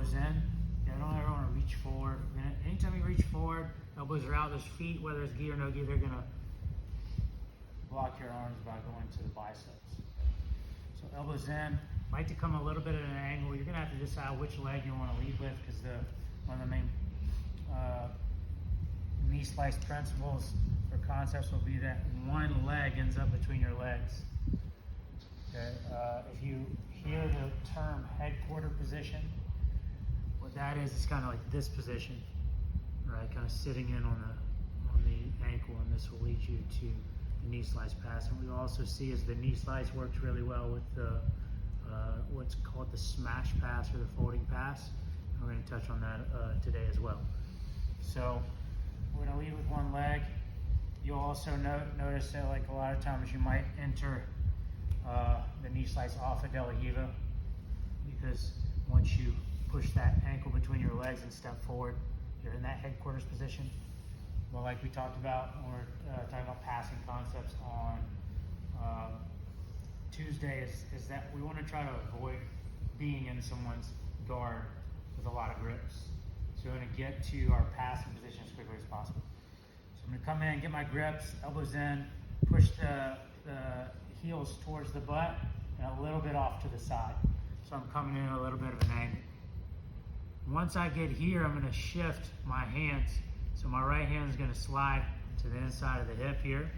elbows in. I don't ever want to reach forward. Anytime you reach forward, elbows are out, there's feet, whether it's gi or no gi, they're gonna block your arms by going to the biceps. So elbows in, like to come a little bit at an angle. You're gonna have to decide which leg you want to lead with, because one of the main knee slice principles or concepts will be that one leg ends up between your legs. Okay. If you hear the term headquarter position, what that is, it's kind of like this position, right? Kind of sitting in on the ankle, and this will lead you to the knee slice pass. And we also see as the knee slice works really well with the what's called the smash pass or the folding pass. We're going to touch on that today as well. So we're going to lead with one leg. You'll also notice that, like, a lot of times you might enter the knee slice off of De La Riva, because once you push that ankle between your legs and step forward, you're in that headquarters position. Well, like we talked about when we're talking about passing concepts on Tuesday, is that we want to try to avoid being in someone's guard with a lot of grips. So we're going to get to our passing position as quickly as possible. So I'm going to come in, get my grips, elbows in, push the heels towards the butt, and a little bit off to the side. So I'm coming in a little bit of an angle. Once I get here, I'm going to shift my hands. So my right hand is going to slide to the inside of the hip here.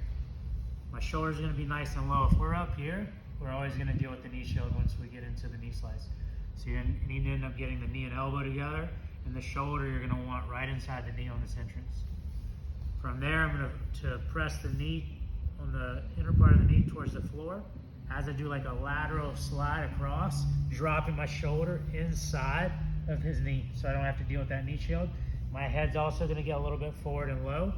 My shoulder is going to be nice and low. If we're up here, we're always going to deal with the knee shield once we get into the knee slice. So you need to end up getting the knee and elbow together, and the shoulder you're going to want right inside the knee on this entrance. From there, I'm going to press the knee on the inner part of the knee towards the floor. As I do like a lateral slide across, dropping my shoulder inside of his knee, so I don't have to deal with that knee shield. My head's also going to get a little bit forward and low,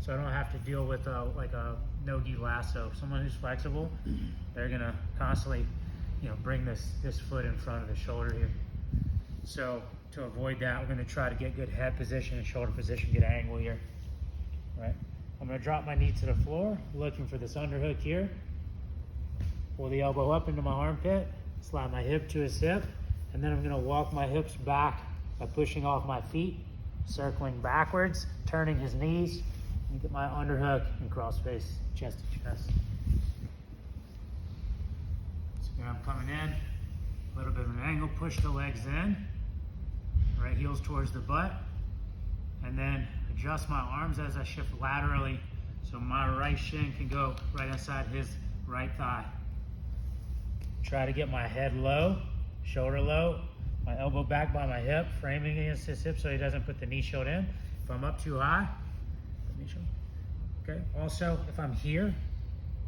so I don't have to deal with like a no-gi lasso. Someone who's flexible, they're going to constantly, bring this foot in front of the shoulder here. So to avoid that, we're going to try to get good head position and shoulder position, get angle here. Right? I'm going to drop my knee to the floor, looking for this underhook here. Pull the elbow up into my armpit, slide my hip to his hip, and then I'm going to walk my hips back by pushing off my feet, circling backwards, turning his knees, and get my underhook and cross face, chest to chest. So here I'm coming in, a little bit of an angle, push the legs in, right heels towards the butt, and then adjust my arms as I shift laterally so my right shin can go right inside his right thigh. Try to get my head low, shoulder low, my elbow back by my hip, framing against his hip so he doesn't put the knee shield in. If I'm up too high, knee shield. Okay. Also, if I'm here,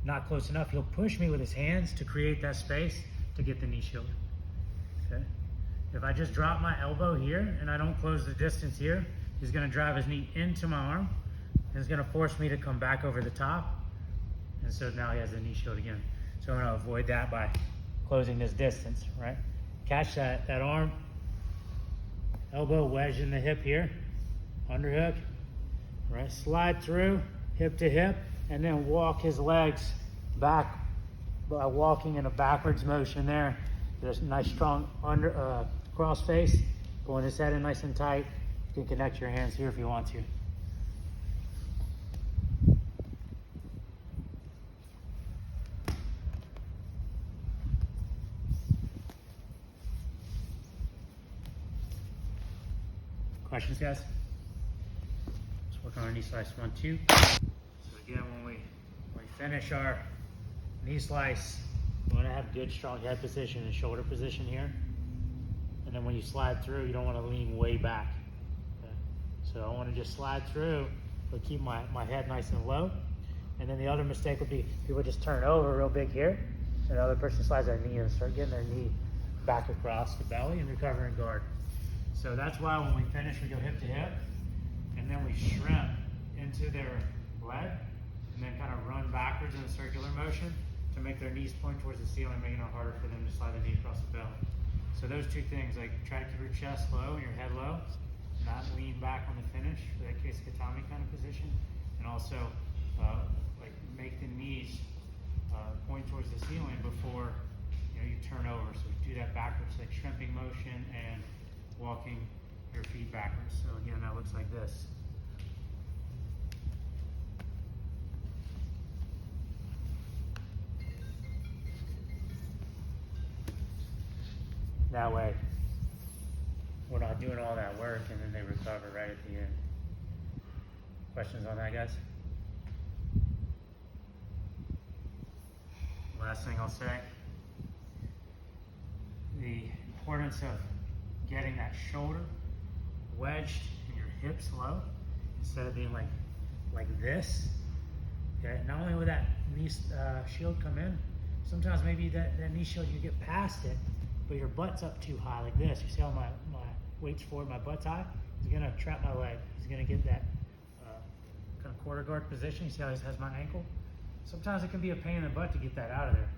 not close enough, he'll push me with his hands to create that space to get the knee shield. Okay. If I just drop my elbow here and I don't close the distance here, he's going to drive his knee into my arm, and it's going to force me to come back over the top. And so now he has the knee shield again. So I'm going to avoid that by closing this distance, right? Catch that arm, elbow wedge in the hip here, underhook, right? Slide through, hip to hip, and then walk his legs back by walking in a backwards motion there. There's a nice strong cross face, pulling his head in nice and tight. You can connect your hands here if you want to. Questions, guys? Let's work on our knee slice 1, 2. So again, when we finish our knee slice, we want to have good, strong head position and shoulder position here. And then when you slide through, you don't want to lean way back. Okay? So I want to just slide through, but keep my head nice and low. And then the other mistake would be people just turn over real big here, and the other person slides their knee and start getting their knee back across the belly and recover and guard. So that's why when we finish, we go hip to hip, and then we shrimp into their leg, and then kind of run backwards in a circular motion to make their knees point towards the ceiling, making it harder for them to slide the knee across the belly. So those two things, like try to keep your chest low and your head low, not lean back on the finish for that case katami kind of position, and also like make the knees point towards the ceiling before you turn over. So we do that backwards, like shrimping motion and walk walking your feet backwards. So again, that looks like this. That way, we're not doing all that work and then they recover right at the end. Questions on that, guys? Last thing I'll say, the importance of getting that shoulder wedged and your hips low instead of being like this. Okay, not only will that knee shield come in, sometimes maybe that knee shield, you get past it, but your butt's up too high like this. You see how my weight's forward, my butt's high? He's gonna trap my leg. He's gonna get that kind of quarter guard position. You see how he has my ankle? Sometimes it can be a pain in the butt to get that out of there.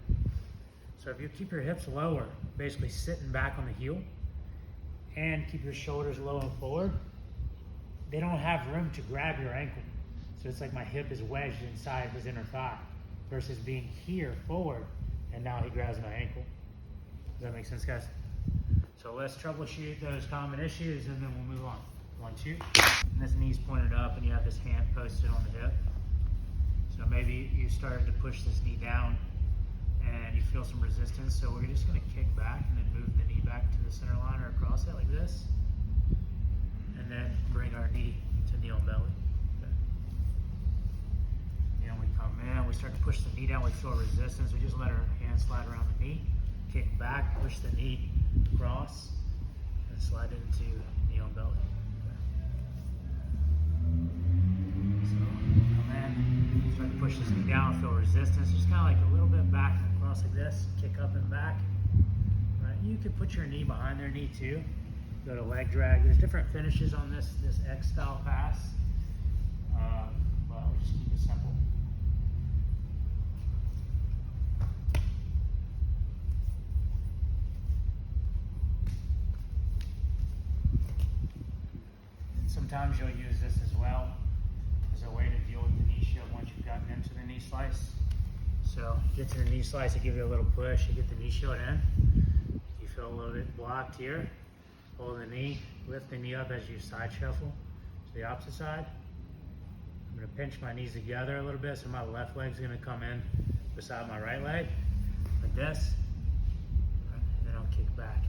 So if you keep your hips lower, basically sitting back on the heel, and keep your shoulders low and forward, they don't have room to grab your ankle. So it's like my hip is wedged inside his inner thigh versus being here forward, and now he grabs my ankle. Does that make sense, guys? So let's troubleshoot those common issues and then we'll move on. 1, 2. And this knee's pointed up and you have this hand posted on the hip. So maybe you started to push this knee down and you feel some resistance. So we're just gonna kick back and then move the knee back to the center line or across it like this. And then bring our knee to knee on belly. Okay. And we come in, we start to push the knee down, we feel resistance. We just let our hand slide around the knee, kick back, push the knee across, and slide it into knee on belly. So come in, start to push this knee down, feel resistance, just kind of like a little bit back and across like this, kick up and back. Right? You could put your knee behind their knee too. Go to leg drag. There's different finishes on this X style pass, but we'll just keep it simple. Sometimes you'll use this as well as a way to deal with the knee shield once you've gotten into the knee slice. So get to the knee slice, I give you a little push, you get the knee shield in. You feel a little bit blocked here. Hold the knee, lift the knee up as you side shuffle to the opposite side. I'm gonna pinch my knees together a little bit so my left leg's gonna come in beside my right leg, like this. And then I'll kick back.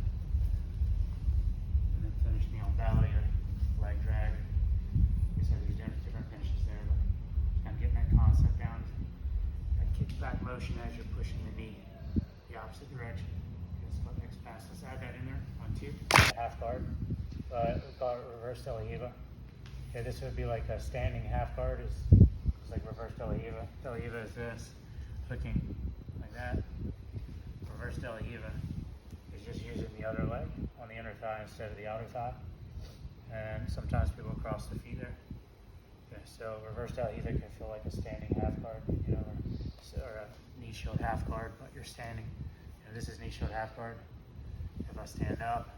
And then finish knee on belly or leg drag. Like I said, there's different finishes there, but just kind of getting that concept down. That kick back motion as you're pushing the knee the opposite direction. That's what next pass. Let's add that in there. 1, 2. Half guard. We call it reverse De La Riva. Okay, this would be like a standing half guard. It's like reverse De La Riva. De La Riva is this, hooking like that. Reverse De La Riva is just using the other leg on the inner thigh instead of the outer thigh. And sometimes people cross the feet there. Okay, so reverse De La Riva can feel like a standing half guard, you know, or a knee shield half guard, but you're standing. And this is knee shield half guard. If I stand up,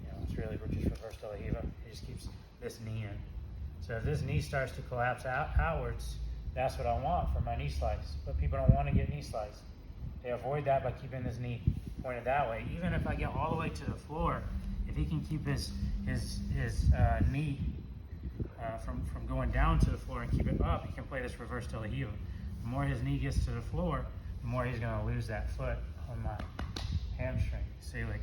you know, it's really just reverse De La Riva. It just keeps this knee in. So if this knee starts to collapse outwards, that's what I want for my knee slice. But people don't want to get knee sliced. They avoid that by keeping this knee pointed that way. Even if I get all the way to the floor, if he can keep his knee from going down to the floor and keep it up, he can play this reverse De La Riva. The more his knee gets to the floor, the more he's going to lose that foot on my hamstring. See, like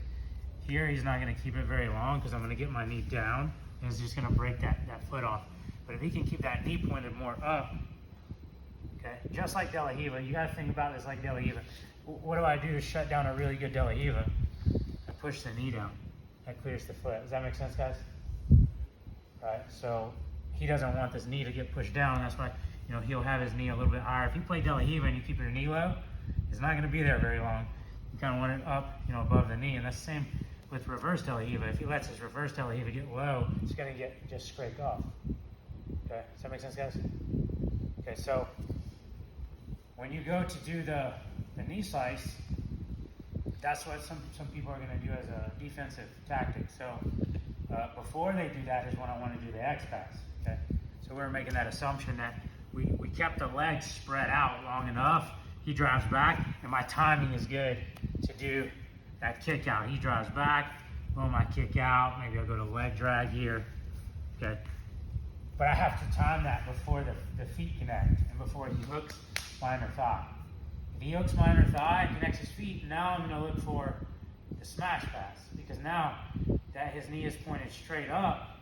here, he's not going to keep it very long because I'm going to get my knee down and it's just going to break that foot off. But if he can keep that knee pointed more up, okay, just like De La Riva, you got to think about this like De La Riva. What do I do to shut down a really good De La Riva? I push the knee down. That clears the foot. Does that make sense, guys? Right. So he doesn't want this knee to get pushed down. That's why, you know, he'll have his knee a little bit higher. If you play De La Riva and you keep your knee low, it's not going to be there very long. You kind of want it up, you know, above the knee. And that's the same with reverse De La Riva. If he lets his reverse De La Riva get low, it's going to get just scraped off. Okay. Does that make sense, guys? Okay. So when you go to do the knee slice, that's what some people are going to do as a defensive tactic. So before they do that is when I want to do the X pass. Okay, so we're making that assumption that we kept the legs spread out long enough. He drives back, and my timing is good to do that kick out. He drives back, boom, I kick out. Maybe I'll go to leg drag here, okay? But I have to time that before the feet connect and before he hooks my inner thigh. If he hooks my inner thigh and connects his feet, now I'm gonna look for the smash pass, because now that his knee is pointed straight up,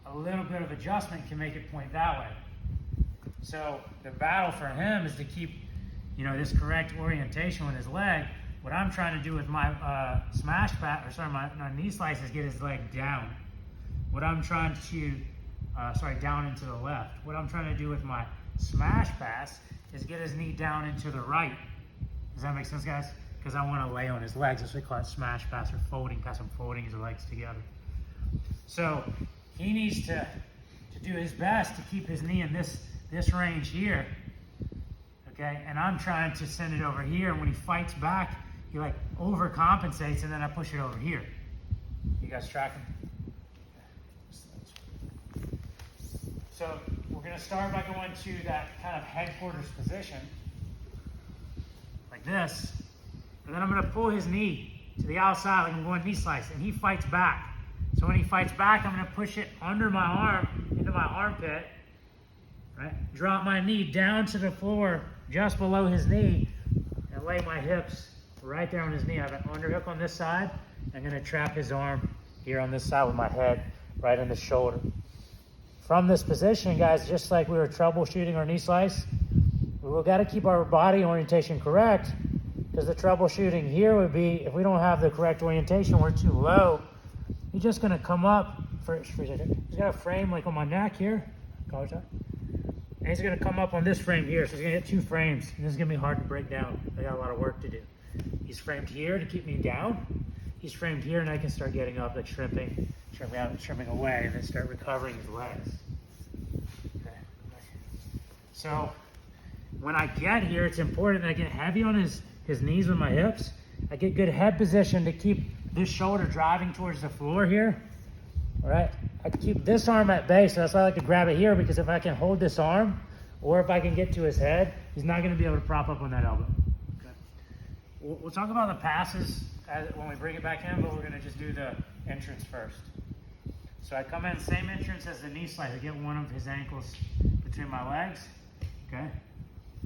a little bit of adjustment can make it point that way. So the battle for him is to keep, this correct orientation with his leg. What I'm trying to do with my smash pass, my knee slice, is get his leg down. What I'm trying to, down into the left. What I'm trying to do with my smash pass is get his knee down into the right. Does that make sense, guys? Because I want to lay on his legs. That's what we call it smash pass, or folding pass. I'm folding his legs together. So he needs to do his best to keep his knee in this range here, okay? And I'm trying to send it over here, and when he fights back, he like overcompensates, and then I push it over here. You guys tracking? So we're gonna start by going to that kind of headquarters position, like this, and then I'm gonna pull his knee to the outside, like I'm going knee slice, and he fights back. So when he fights back, I'm gonna push it under my arm, into my armpit, right? Drop my knee down to the floor, just below his knee, and lay my hips right there on his knee. I have an underhook on this side. I'm gonna trap his arm here on this side with my head right in the shoulder. From this position, guys, just like we were troubleshooting our knee slice, we've got to keep our body orientation correct, because the troubleshooting here would be, if we don't have the correct orientation, we're too low, he's just going to come up, he's got a frame like on my neck here, collar tie, and he's going to come up on this frame here, so he's going to get 2 frames, and this is going to be hard to break down. I got a lot of work to do. He's framed here to keep me down. He's framed here, and I can start getting up, like shrimping out and shrimping away, and then start recovering his legs. Okay. So when I get here, it's important that I get heavy on his knees with my hips. I get good head position to keep this shoulder driving towards the floor here. All right. I keep this arm at base, so that's why I like to grab it here, because if I can hold this arm, or if I can get to his head, he's not going to be able to prop up on that elbow. Okay. We'll talk about the passes when we bring it back in, but we're going to just do the entrance first. So I come in, same entrance as the knee slice. I get one of his ankles between my legs, okay?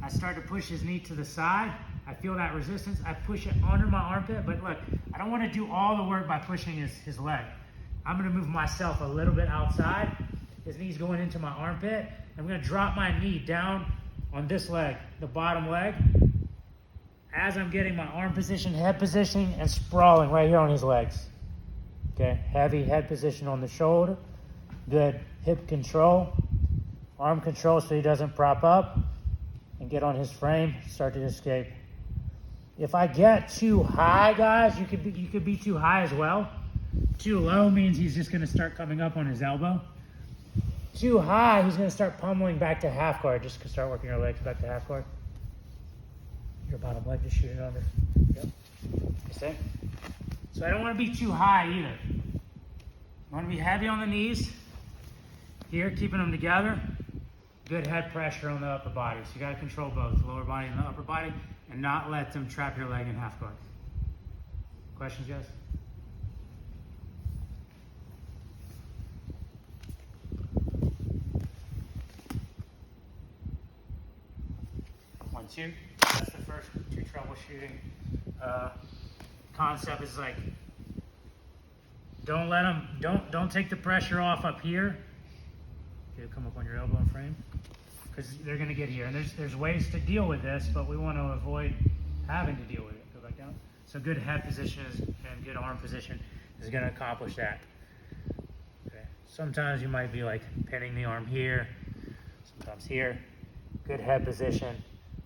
I start to push his knee to the side. I feel that resistance. I push it under my armpit, but look, I don't want to do all the work by pushing his leg. I'm going to move myself a little bit outside. His knee's going into my armpit. I'm going to drop my knee down on this leg, the bottom leg, as I'm getting my arm position, head position, and sprawling right here on his legs. Okay, heavy head position on the shoulder, good hip control, arm control so he doesn't prop up, and get on his frame, start to escape. If I get too high, guys, you could be too high as well. Too low means he's just going to start coming up on his elbow. Too high, he's going to start pummeling back to half guard. Just start working your legs back to half guard. Your bottom leg, just shoot it under. Yep. You see? So I don't want to be too high either. I want to be heavy on the knees. Here, keeping them together. Good head pressure on the upper body. So you got to control both the lower body and the upper body, and not let them trap your leg in half guard. Questions, guys? One, two. That's the first 2 troubleshooting concept. Is like, don't let them, don't take the pressure off up here. Okay, come up on your elbow and frame, because they're going to get here. And there's ways to deal with this, but we want to avoid having to deal with it. Go back down. So good head position and good arm position is going to accomplish that. Okay. Sometimes you might be like pinning the arm here, sometimes here. Good head position,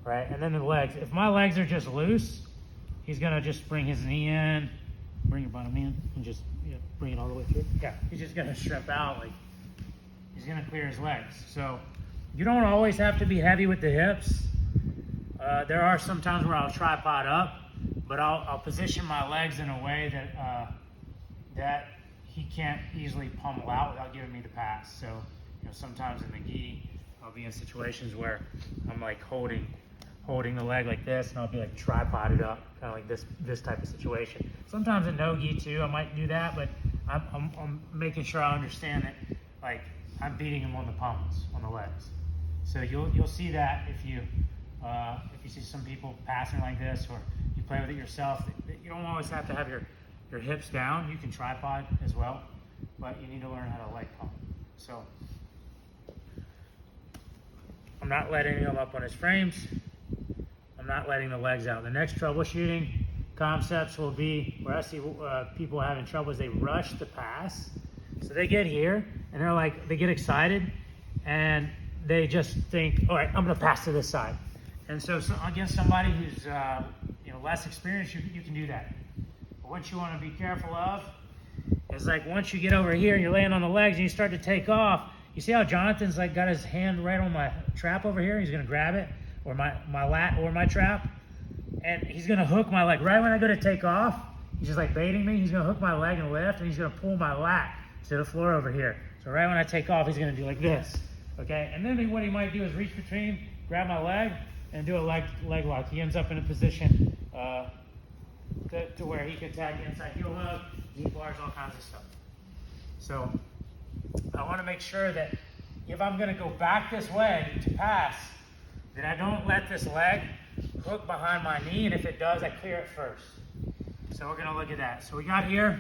right? And then the legs. If my legs are just loose, he's going to just bring his knee in, bring your bottom knee in, and just bring it all the way through. Yeah, he's just going to strip out. Like, he's going to clear his legs. So you don't always have to be heavy with the hips. There are some times where I'll tripod up, but I'll position my legs in a way that he can't easily pummel out without giving me the pass. So sometimes in the gi, I'll be in situations where I'm like holding holding the leg like this, and I'll be like tripoded up, kind of like this type of situation. Sometimes in no-gi too, I might do that, but I'm making sure I understand that, like, I'm beating him on the pummels, on the legs. So you'll see that if you see some people passing like this, or you play with it yourself. You don't always have to have your hips down. You can tripod as well, but you need to learn how to leg pummel. So I'm not letting him up on his frames. I'm not letting the legs out. The next troubleshooting concepts will be, where I see people having trouble, is they rush the pass. So they get here and they're like, they get excited and they just think, all right, I'm gonna pass to this side. And so against somebody who's less experienced, you can do that. But what you wanna be careful of is, like, once you get over here and you're laying on the legs and you start to take off, you see how Jonathan's like got his hand right on my trap over here? He's gonna grab it, or my lat or my trap, and he's gonna hook my leg. Right when I go to take off, he's just like baiting me. He's gonna hook my leg and lift, and he's gonna pull my lat to the floor over here. So right when I take off, he's gonna do like this, okay? And then what he might do is reach between, grab my leg, and do a leg lock. He ends up in a position to where he can tag inside heel hook, knee bars, all kinds of stuff. So I wanna make sure that if I'm gonna go back this way to pass, that I don't let this leg hook behind my knee, and if it does, I clear it first. So we're gonna look at that. So we got here,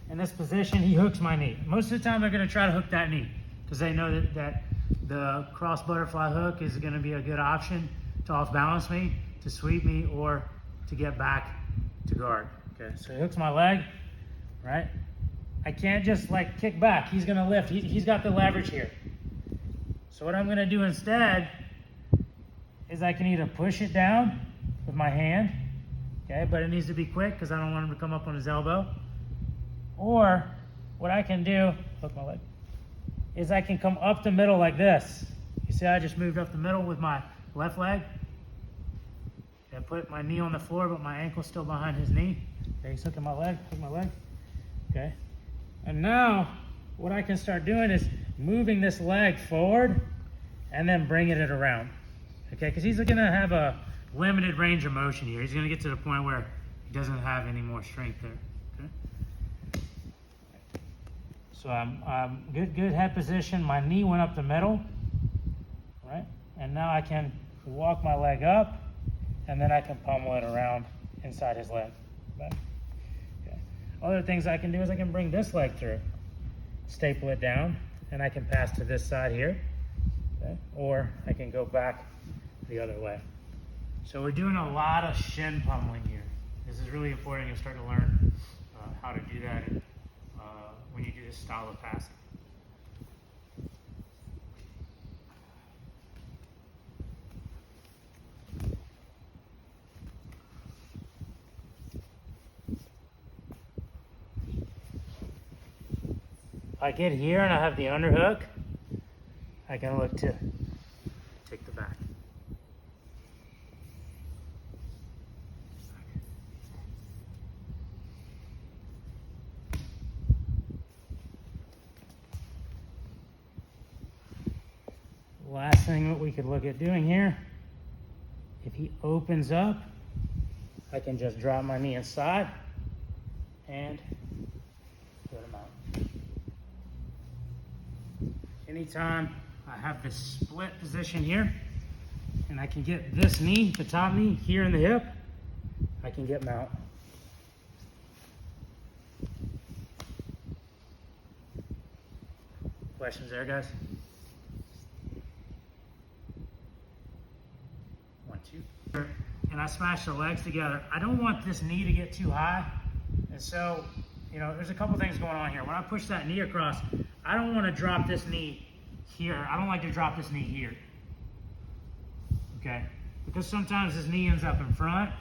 in this position, he hooks my knee. Most of the time, they're gonna try to hook that knee, because they know that the cross butterfly hook is gonna be a good option to off balance me, to sweep me, or to get back to guard. Okay, so he hooks my leg, right? I can't just like kick back. He's gonna lift, he's got the leverage here. So what I'm gonna do instead is I can either push it down with my hand, okay, but it needs to be quick because I don't want him to come up on his elbow. Or what I can do, hook my leg, is I can come up the middle like this. You see, I just moved up the middle with my left leg and put my knee on the floor, but my ankle's still behind his knee. Okay, he's hooking my leg, okay. And now what I can start doing is moving this leg forward and then bringing it around. Okay, because he's going to have a limited range of motion here. He's going to get to the point where he doesn't have any more strength there. Okay. So I'm good head position. My knee went up the middle, right? And now I can walk my leg up, and then I can pummel it around inside his leg. Okay. Other things I can do is I can bring this leg through, staple it down, and I can pass to this side here. Okay. Or I can go back the other way. So we're doing a lot of shin pummeling here. This is really important. You'll start to learn how to do that when you do this style of passing. If I get here and I have the underhook, I can look to take the back. Last thing that we could look at doing here, if he opens up, I can just drop my knee inside and put him out. Anytime I have this split position here, and I can get this knee, the top knee, here in the hip, I can get mount. Questions there, guys? 1, 2. And I smash the legs together. I don't want this knee to get too high. And so, there's a couple things going on here. When I push that knee across, I don't want to drop this knee here. I don't like to drop this knee here. Okay? Because sometimes this knee ends up in front,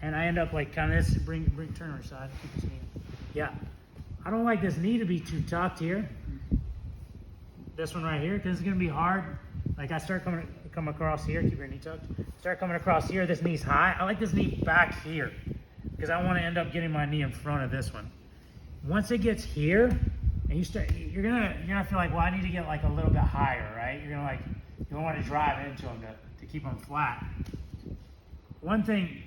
and I end up like kind of this, turn on your side, keep this knee. Yeah. I don't like this knee to be too tucked here. This one right here, because it's going to be hard. Like I start come across here, keep your knee tucked. Start coming across here, this knee's high. I like this knee back here, because I want to end up getting my knee in front of this one. Once it gets here, and you're gonna feel like, well, I need to get like a little bit higher, right? You're gonna you don't want to drive into them to keep them flat. One thing,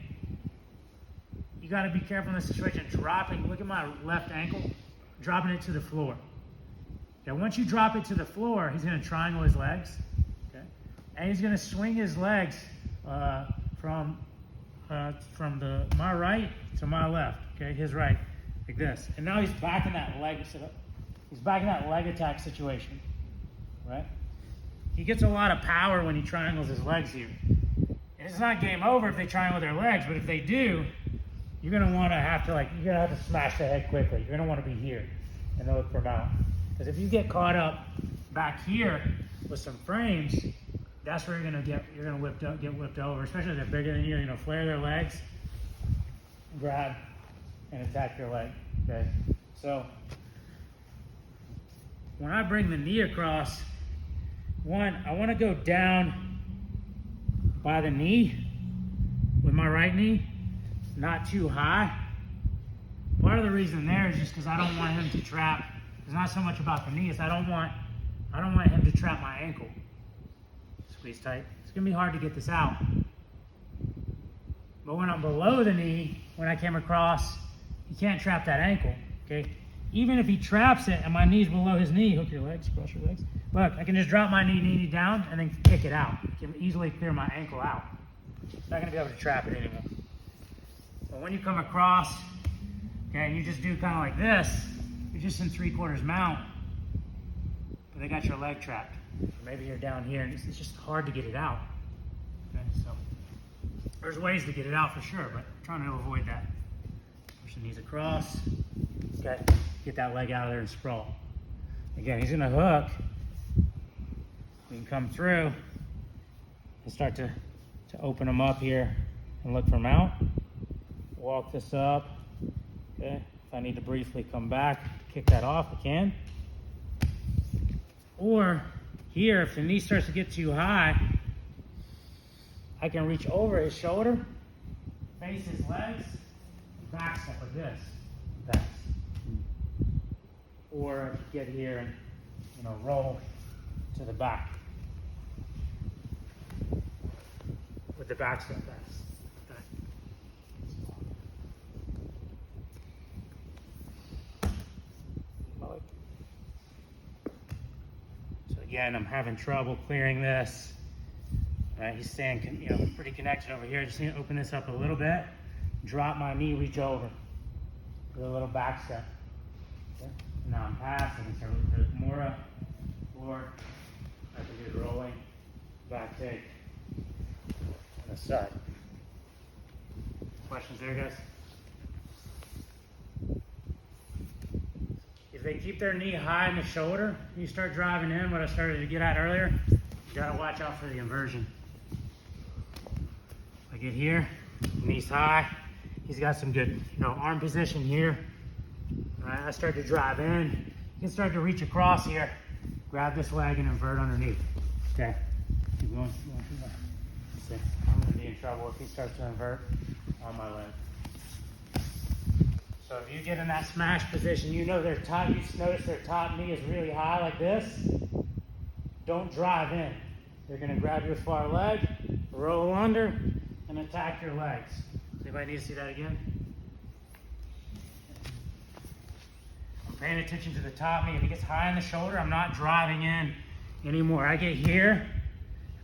you got to be careful in this situation, dropping, look at my left ankle, dropping it to the floor. Okay, once you drop it to the floor, he's going to triangle his legs, okay? And he's going to swing his legs from my right to my left, okay, his right, like this. And now he's back in that leg, he's back in that leg attack situation, right? He gets a lot of power when he triangles his legs here. And it's not game over if they triangle their legs, but if they do, you're gonna have to smash the head quickly. You're gonna want to be here and then look for mount. Because if you get caught up back here with some frames, that's where you're gonna get whipped over, especially if they're bigger than you. You know, flare their legs, grab, and attack your leg. Okay. So when I bring the knee across, one, I want to go down by the knee with my right knee, not too high. Part of the reason there is just because I don't want him to trap. It's not so much about the knee, it's I don't want him to trap my ankle. Squeeze tight. It's gonna be hard to get this out. But when I'm below the knee, when I came across, he can't trap that ankle. Okay. Even if he traps it and my knee's below his knee, hook your legs, cross your legs. Look, I can just drop my knee down and then kick it out. I can easily clear my ankle out. I'm not gonna be able to trap it anymore. But when you come across, okay, and you just do kind of like this, you're just in 3/4 mount, but they got your leg trapped. Or maybe you're down here and it's just hard to get it out. Okay, so there's ways to get it out for sure, but I'm trying to avoid that. Push the knees across. Okay, get that leg out of there and sprawl. Again, he's gonna hook. We can come through and start to open them up here and look for mount. Walk this up. Okay, if I need to briefly come back, kick that off, I can. Or here, if the knee starts to get too high, I can reach over his shoulder, face his legs, back step like this. Back. Or get here and, you know, roll to the back with the back step. So again, I'm having trouble clearing this. He's staying, you know, pretty connected over here. Just need to open this up a little bit, drop my knee, reach over with a little back step. Okay. Now I'm passing, so the Kimura, floor, I can do rolling, back take, on the side. Questions there, guys? If they keep their knee high in the shoulder, you start driving in, what I started to get at earlier, you gotta watch out for the inversion. I get here, knees high, he's got some good, you know, arm position here. All right, I start to drive in. You can start to reach across here. Grab this leg and invert underneath. Okay, keep going. See, I'm gonna be in trouble if he starts to invert on my leg. So if you get in that smash position, you know their top, you notice their top knee is really high like this. Don't drive in. They're gonna grab your far leg, roll under, and attack your legs. Does anybody need to see that again? Paying attention to the top knee. If it gets high in the shoulder, I'm not driving in anymore. I get here,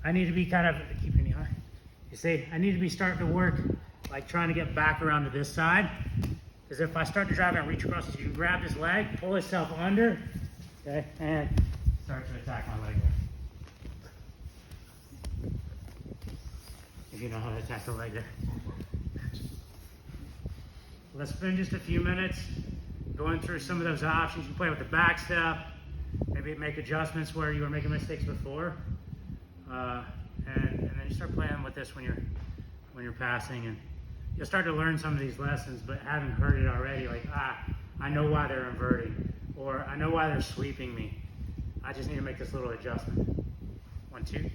I need to be kind of, keep your knee high. You see, I need to be starting to work like trying to get back around to this side. Because if I start to drive and reach across, you can grab this leg, pull yourself under, okay, and start to attack my leg there. If you know how to attack the leg there. Let's spend just a few minutes going through some of those options. You play with the back step, maybe make adjustments where you were making mistakes before, and then you start playing with this when you're passing, and you'll start to learn some of these lessons. But having heard it already, like I know why they're inverting, or I know why they're sweeping me. I just need to make this little adjustment. 1, 2.